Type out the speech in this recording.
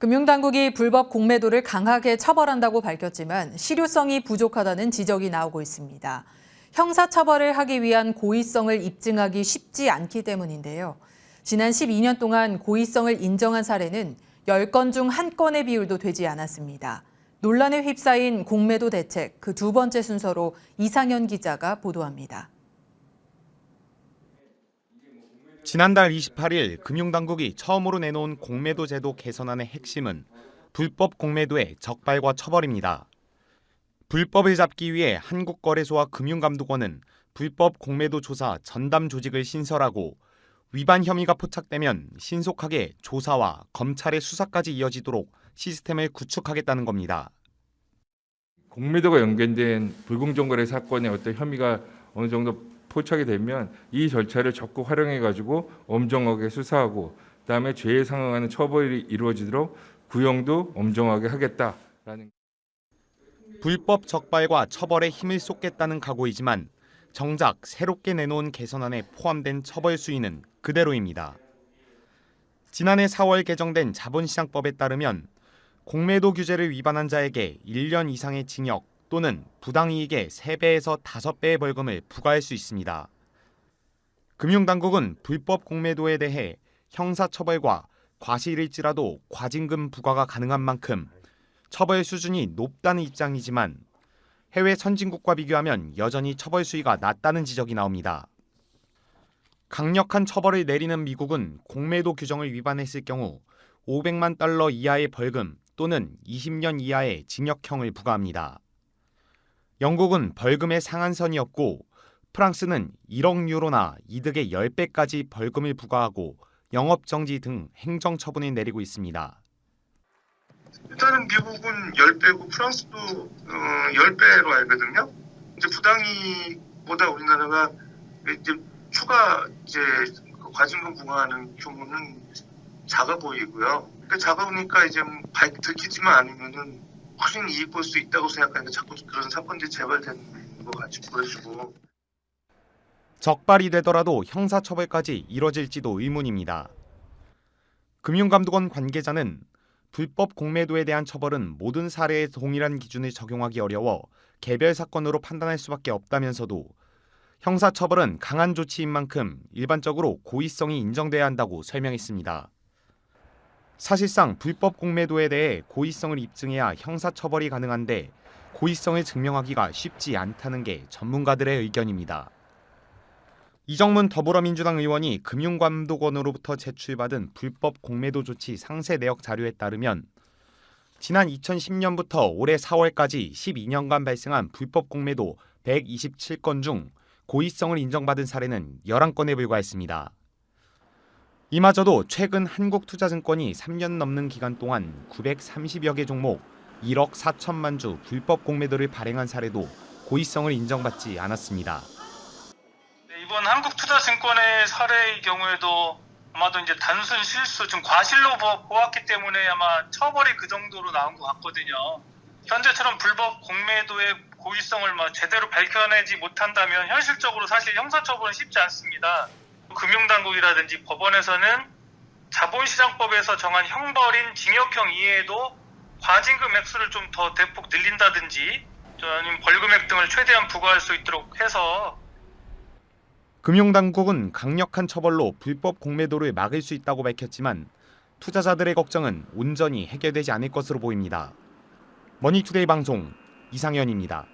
금융당국이 불법 공매도를 강하게 처벌한다고 밝혔지만 실효성이 부족하다는 지적이 나오고 있습니다. 형사처벌을 하기 위한 고의성을 입증하기 쉽지 않기 때문인데요. 지난 12년 동안 고의성을 인정한 사례는 10건 중 1건의 비율도 되지 않았습니다. 논란에 휩싸인 공매도 대책 그 두 번째 순서로 이상현 기자가 보도합니다. 지난달 28일 금융당국이 처음으로 내놓은 공매도 제도 개선안의 핵심은 불법 공매도의 적발과 처벌입니다. 불법을 잡기 위해 한국거래소와 금융감독원은 불법 공매도 조사 전담 조직을 신설하고 위반 혐의가 포착되면 신속하게 조사와 검찰의 수사까지 이어지도록 시스템을 구축하겠다는 겁니다. 공매도가 연결된 불공정 거래 사건의 어떤 혐의가 어느 정도 포착이 되면 이 절차를 적극 활용해가지고 엄정하게 수사하고 그다음에 죄에 상응하는 처벌이 이루어지도록 구형도 엄정하게 하겠다라는. 불법 적발과 처벌에 힘을 쏟겠다는 각오이지만 정작 새롭게 내놓은 개선안에 포함된 처벌 수위는 그대로입니다. 지난해 4월 개정된 자본시장법에 따르면 공매도 규제를 위반한 자에게 1년 이상의 징역 또는 부당이익의 3배에서 5배의 벌금을 부과할 수 있습니다. 금융당국은 불법 공매도에 대해 형사처벌과 과실일지라도 과징금 부과가 가능한 만큼 처벌 수준이 높다는 입장이지만 해외 선진국과 비교하면 여전히 처벌 수위가 낮다는 지적이 나옵니다. 강력한 처벌을 내리는 미국은 공매도 규정을 위반했을 경우 $500만 이하의 벌금 또는 20년 이하의 징역형을 부과합니다. 영국은 벌금의 상한선이 없고 프랑스는 1억 유로나 이득의 10배까지 벌금을 부과하고 영업정지 등 행정처분을 내리고 있습니다. 일단은 미국은 10배고 프랑스도 10배로 알거든요. 이제 부당이익보다 우리나라가 이제 추가 과징금 부과하는 규모는 작아 보이고요. 그러니까 작아 보니까 이제 들키지만 않으면은 훨씬 이익 볼 수 있다고 생각하니까 자꾸 그런 사건들이 재발되는 것 같이 보여지고. 적발이 되더라도 형사처벌까지 이뤄질지도 의문입니다. 금융감독원 관계자는 불법 공매도에 대한 처벌은 모든 사례에 동일한 기준을 적용하기 어려워 개별 사건으로 판단할 수밖에 없다면서도 형사처벌은 강한 조치인 만큼 일반적으로 고의성이 인정돼야 한다고 설명했습니다. 사실상 불법 공매도에 대해 고의성을 입증해야 형사처벌이 가능한데 고의성을 증명하기가 쉽지 않다는 게 전문가들의 의견입니다. 이정문 더불어민주당 의원이 금융감독원으로부터 제출받은 불법 공매도 조치 상세 내역 자료에 따르면 지난 2010년부터 올해 4월까지 12년간 발생한 불법 공매도 127건 중 고의성을 인정받은 사례는 11건에 불과했습니다. 이마저도 최근 한국투자증권이 3년 넘는 기간 동안 930여 개 종목 1억 4천만 주 불법 공매도를 발행한 사례도 고의성을 인정받지 않았습니다. 이번 한국투자증권의 사례의 경우에도 아마도 이제 단순 실수, 좀 과실로 보았기 때문에 아마 처벌이 그 정도로 나온 것 같거든요. 현재처럼 불법 공매도의 고의성을 제대로 밝혀내지 못한다면 현실적으로 사실 형사처벌은 쉽지 않습니다. 금융당국이라든지 법원에서는 자본시장법에서 정한 형벌인 징역형 이외에도 과징금 액수를 좀 더 대폭 늘린다든지 아니면 벌금액 등을 최대한 부과할 수 있도록 해서. 금융당국은 강력한 처벌로 불법 공매도를 막을 수 있다고 밝혔지만 투자자들의 걱정은 온전히 해결되지 않을 것으로 보입니다. 머니투데이 방송 이상현입니다.